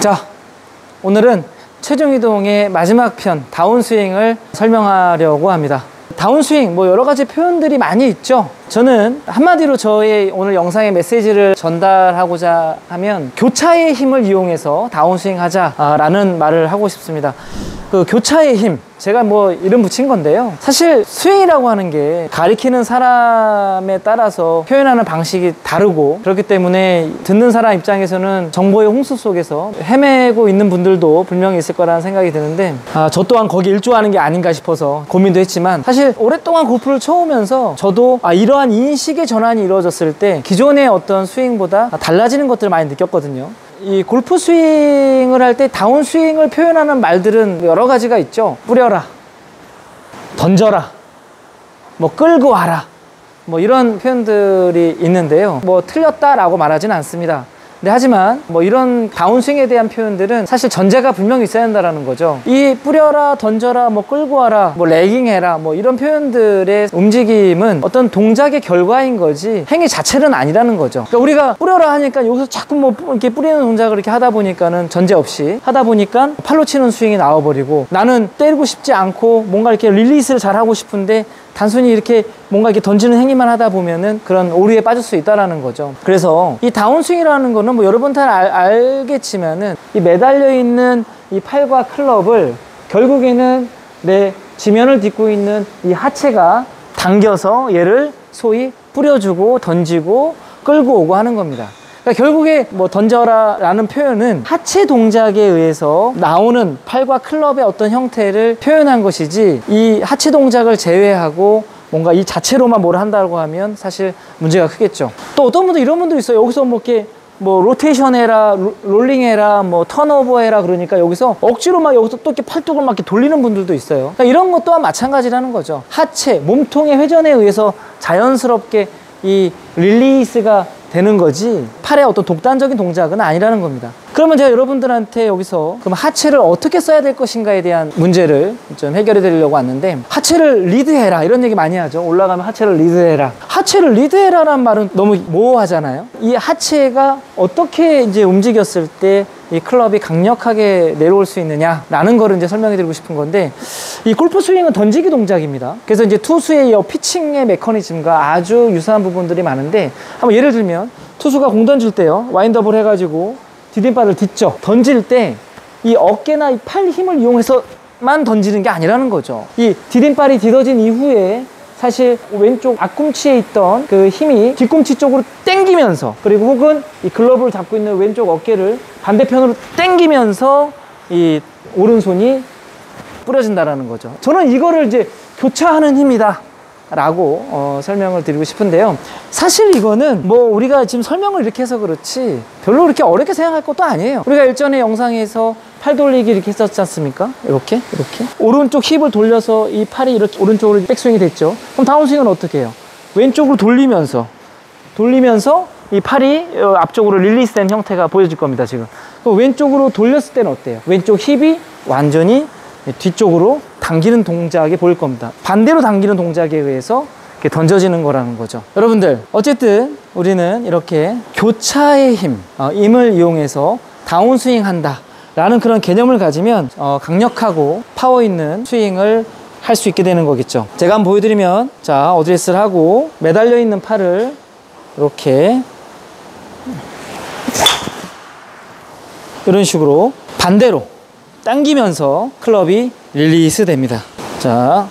자, 오늘은 체중 이동의 마지막 편 다운스윙을 설명하려고 합니다. 다운스윙 뭐 여러 가지 표현들이 많이 있죠. 저는 한마디로 저의 오늘 영상의 메시지를 전달하고자 하면 교차의 힘을 이용해서 다운스윙 하자라는 말을 하고 싶습니다. 그 교차의 힘, 제가 뭐 이름 붙인 건데요. 사실 스윙이라고 하는 게 가리키는 사람에 따라서 표현하는 방식이 다르고, 그렇기 때문에 듣는 사람 입장에서는 정보의 홍수 속에서 헤매고 있는 분들도 분명히 있을 거라는 생각이 드는데, 저 또한 거기 일조하는 게 아닌가 싶어서 고민도 했지만, 사실 오랫동안 골프를 쳐오면서 저도 이러한 인식의 전환이 이루어졌을 때 기존의 어떤 스윙보다 달라지는 것들을 많이 느꼈거든요. 이 골프 스윙을 할 때 다운 스윙을 표현하는 말들은 여러 가지가 있죠. 뿌려라, 던져라, 뭐 끌고 와라, 뭐 이런 표현들이 있는데요. 뭐 틀렸다라고 말하지는 않습니다. 근데 하지만 뭐 이런 다운스윙에 대한 표현들은 사실 전제가 분명히 있어야 한다는 거죠. 이 뿌려라, 던져라, 뭐 끌고 와라, 뭐 레깅해라, 뭐 이런 표현들의 움직임은 어떤 동작의 결과인 거지 행위 자체는 아니라는 거죠. 그러니까 우리가 뿌려라 하니까 여기서 자꾸 뭐 이렇게 뿌리는 동작을 이렇게 하다 보니까는 전제 없이 하다 보니까 팔로 치는 스윙이 나와버리고, 나는 때리고 싶지 않고 뭔가 이렇게 릴리스를 잘 하고 싶은데 단순히 이렇게 뭔가 이렇게 던지는 행위만 하다 보면은 그런 오류에 빠질 수 있다라는 거죠. 그래서 이 다운스윙이라는 거는 뭐 여러분 다 알겠지만은 이 매달려 있는 이 팔과 클럽을 결국에는 내 지면을 딛고 있는 이 하체가 당겨서 얘를 소위 뿌려주고 던지고 끌고 오고 하는 겁니다. 그러니까 결국에 뭐 던져라 라는 표현은 하체 동작에 의해서 나오는 팔과 클럽의 어떤 형태를 표현한 것이지, 이 하체 동작을 제외하고 뭔가 이 자체로만 뭘 한다고 하면 사실 문제가 크겠죠. 또 어떤 분들 이런 분도 있어요. 여기서 뭐 이렇게 뭐 로테이션 해라, 롤링 해라, 뭐 턴오버 해라 그러니까 여기서 억지로 막 여기서 또 이렇게 팔뚝을 막 이렇게 돌리는 분들도 있어요. 그러니까 이런 것 또한 마찬가지라는 거죠. 하체, 몸통의 회전에 의해서 자연스럽게 이 릴리스가 되는 거지 팔의 어떤 독단적인 동작은 아니라는 겁니다. 그러면 제가 여러분들한테 여기서 그럼 하체를 어떻게 써야 될 것인가에 대한 문제를 좀 해결해 드리려고 왔는데, 하체를 리드해라 이런 얘기 많이 하죠. 올라가면 하체를 리드해라. 하체를 리드해라라는 말은 너무 모호하잖아요. 이 하체가 어떻게 이제 움직였을 때 이 클럽이 강력하게 내려올 수 있느냐라는 거를 이제 설명해 드리고 싶은 건데, 이 골프 스윙은 던지기 동작입니다. 그래서 이제 투수의 피칭의 메커니즘과 아주 유사한 부분들이 많은데, 한번 예를 들면 투수가 공 던질 때요, 와인드업을 해가지고 디딤발을 딛죠. 던질 때 이 어깨나 이 팔 힘을 이용해서만 던지는 게 아니라는 거죠. 이 디딤발이 딛어진 이후에 사실 왼쪽 앞꿈치에 있던 그 힘이 뒤꿈치 쪽으로 당기면서, 그리고 혹은 이 글러브를 잡고 있는 왼쪽 어깨를 반대편으로 당기면서 이 오른손이 뿌려진다라는 거죠. 저는 이거를 이제 교차하는 힘이다 라고 설명을 드리고 싶은데요. 사실 이거는 뭐 우리가 지금 설명을 이렇게 해서 그렇지 별로 그렇게 어렵게 생각할 것도 아니에요. 우리가 일전에 영상에서 팔 돌리기 이렇게 했었지 않습니까? 이렇게 오른쪽 힙을 돌려서 이 팔이 이렇게 오른쪽으로 백스윙이 됐죠. 그럼 다운스윙은 어떻게 해요? 왼쪽으로 돌리면서 이 팔이 앞쪽으로 릴리스된 형태가 보여질 겁니다. 지금 왼쪽으로 돌렸을 때는 어때요? 왼쪽 힙이 완전히 뒤쪽으로 당기는 동작이 보일 겁니다. 반대로 당기는 동작에 의해서 이렇게 던져지는 거라는 거죠. 여러분들, 어쨌든 우리는 이렇게 교차의 힘을 이용해서 다운스윙 한다 라는 그런 개념을 가지면 강력하고 파워 있는 스윙을 할 수 있게 되는 거겠죠. 제가 한번 보여드리면, 자, 어드레스를 하고 매달려 있는 팔을 이렇게 이런 식으로 반대로 당기면서 클럽이 릴리스 됩니다. 자,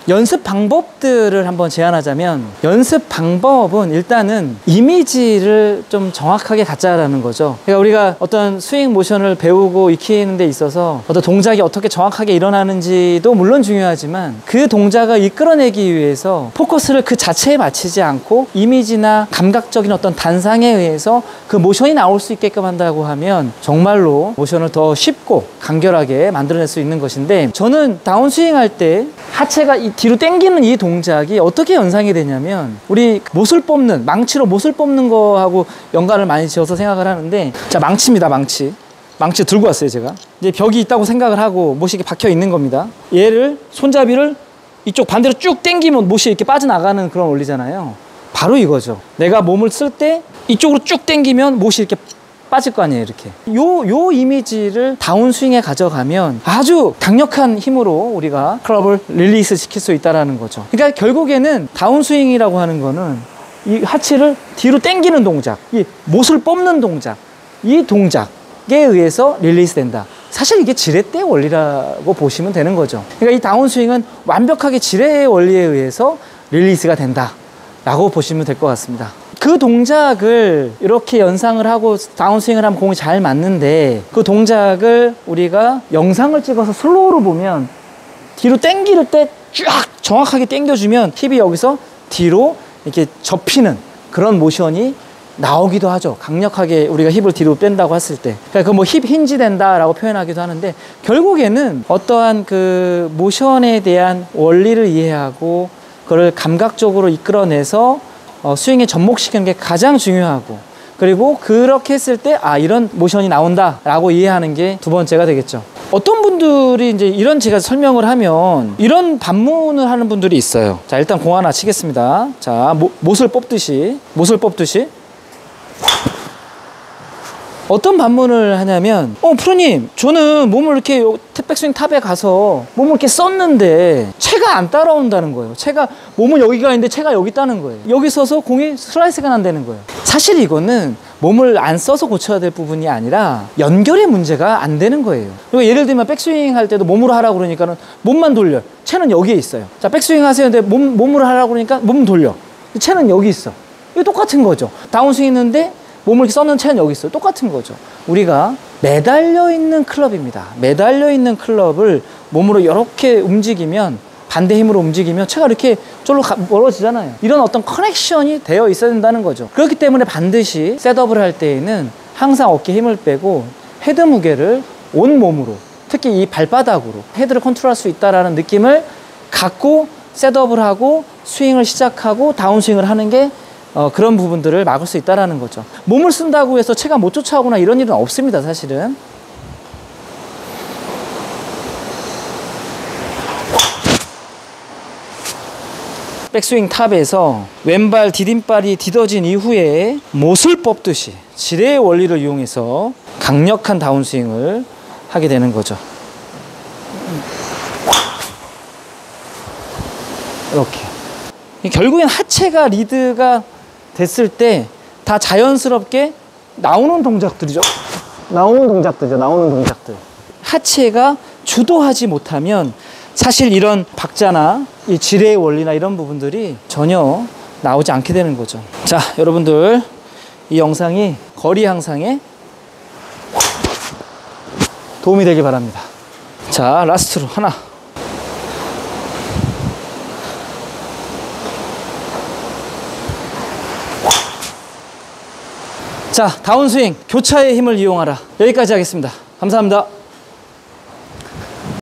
연습 방법들을 한번 제안하자면, 연습 방법은 일단은 이미지를 좀 정확하게 갖자라는 거죠. 그러니까 우리가 어떤 스윙 모션을 배우고 익히는 데 있어서 어떤 동작이 어떻게 정확하게 일어나는지도 물론 중요하지만, 그 동작을 이끌어내기 위해서 포커스를 그 자체에 맞추지 않고 이미지나 감각적인 어떤 단상에 의해서 그 모션이 나올 수 있게끔 한다고 하면 정말로 모션을 더 쉽고 간결하게 만들어낼 수 있는 것인데, 저는 다운스윙 할 때 하체가 뒤로 당기는 이 동작이 어떻게 연상이 되냐면, 우리 못을 뽑는, 망치로 못을 뽑는 거하고 연관을 많이 지어서 생각을 하는데, 자, 망치입니다. 망치 들고 왔어요. 제가 이제 벽이 있다고 생각을 하고 못이 이렇게 박혀 있는 겁니다. 얘를, 손잡이를 이쪽 반대로 쭉 당기면 못이 이렇게 빠져나가는 그런 원리잖아요. 바로 이거죠. 내가 몸을 쓸 때 이쪽으로 쭉 당기면 못이 이렇게 빠질 거 아니에요, 이렇게. 요 이미지를 다운스윙에 가져가면 아주 강력한 힘으로 우리가 클럽을 릴리스 시킬 수 있다는 거죠. 그러니까 결국에는 다운스윙이라고 하는 거는 이 하체를 뒤로 당기는 동작, 이 못을 뽑는 동작, 이 동작에 의해서 릴리스 된다. 사실 이게 지렛대 원리라고 보시면 되는 거죠. 그러니까 이 다운스윙은 완벽하게 지렛의 원리에 의해서 릴리스가 된다 라고 보시면 될 것 같습니다. 그 동작을 이렇게 연상을 하고 다운스윙을 하면 공이 잘 맞는데, 그 동작을 우리가 영상을 찍어서 슬로우로 보면 뒤로 당길 때 쫙 정확하게 당겨주면 힙이 여기서 뒤로 이렇게 접히는 그런 모션이 나오기도 하죠. 강력하게 우리가 힙을 뒤로 뺀다고 했을 때. 그러니까 그 뭐 힙 힌지 된다라고 표현하기도 하는데, 결국에는 어떠한 그 모션에 대한 원리를 이해하고 그걸 감각적으로 이끌어내서 스윙에 접목시키는 게 가장 중요하고, 그리고 그렇게 했을 때 이런 모션이 나온다 라고 이해하는 게 두 번째가 되겠죠. 어떤 분들이 이제 이런 제가 설명을 하면 이런 반문을 하는 분들이 있어요. 자, 일단 공 하나 치겠습니다. 자, 못을 뽑듯이 어떤 반문을 하냐면, 프로님, 저는 몸을 이렇게 백스윙 탑에 가서 몸을 이렇게 썼는데 채가 안 따라온다는 거예요. 채가, 몸은 여기가 있는데 채가 여기 있다는 거예요. 여기 서서 공이 슬라이스가 난다는 거예요. 사실 이거는 몸을 안 써서 고쳐야 될 부분이 아니라 연결의 문제가 안 되는 거예요. 그리고 예를 들면 백스윙 할 때도 몸으로 하라고 그러니까는 몸만 돌려. 채는 여기에 있어요. 자, 백스윙 하세요. 근데 몸으로 하라고 그러니까 몸 돌려. 채는 여기 있어. 이거 똑같은 거죠. 다운스윙 했는데 몸을 이렇게 써는 채는 여기 있어요. 똑같은 거죠. 우리가 매달려 있는 클럽입니다. 매달려 있는 클럽을 몸으로 이렇게 움직이면, 반대 힘으로 움직이면 채가 이렇게 쫄로 멀어지잖아요. 이런 어떤 커넥션이 되어 있어야 된다는 거죠. 그렇기 때문에 반드시 셋업을 할 때에는 항상 어깨에 힘을 빼고 헤드 무게를 온 몸으로, 특히 이 발바닥으로 헤드를 컨트롤할 수 있다는 느낌을 갖고 셋업을 하고 스윙을 시작하고 다운스윙을 하는 게 그런 부분들을 막을 수 있다는 거죠. 몸을 쓴다고 해서 채가 못 쫓아오거나 이런 일은 없습니다, 사실은. 백스윙 탑에서 왼발 디딤발이 디뎌진 이후에 못을 뽑듯이 지뢰의 원리를 이용해서 강력한 다운스윙을 하게 되는 거죠. 이렇게. 결국엔 하체가 리드가 됐을 때 다 자연스럽게 나오는 동작들이죠. 나오는 동작들. 하체가 주도하지 못하면 사실 이런 박자나 이 지뢰의 원리나 이런 부분들이 전혀 나오지 않게 되는 거죠. 자, 여러분들, 이 영상이 거리 향상에 도움이 되길 바랍니다. 자, 라스트로 하나. 자, 다운스윙, 교차의 힘을 이용하라. 여기까지 하겠습니다. 감사합니다.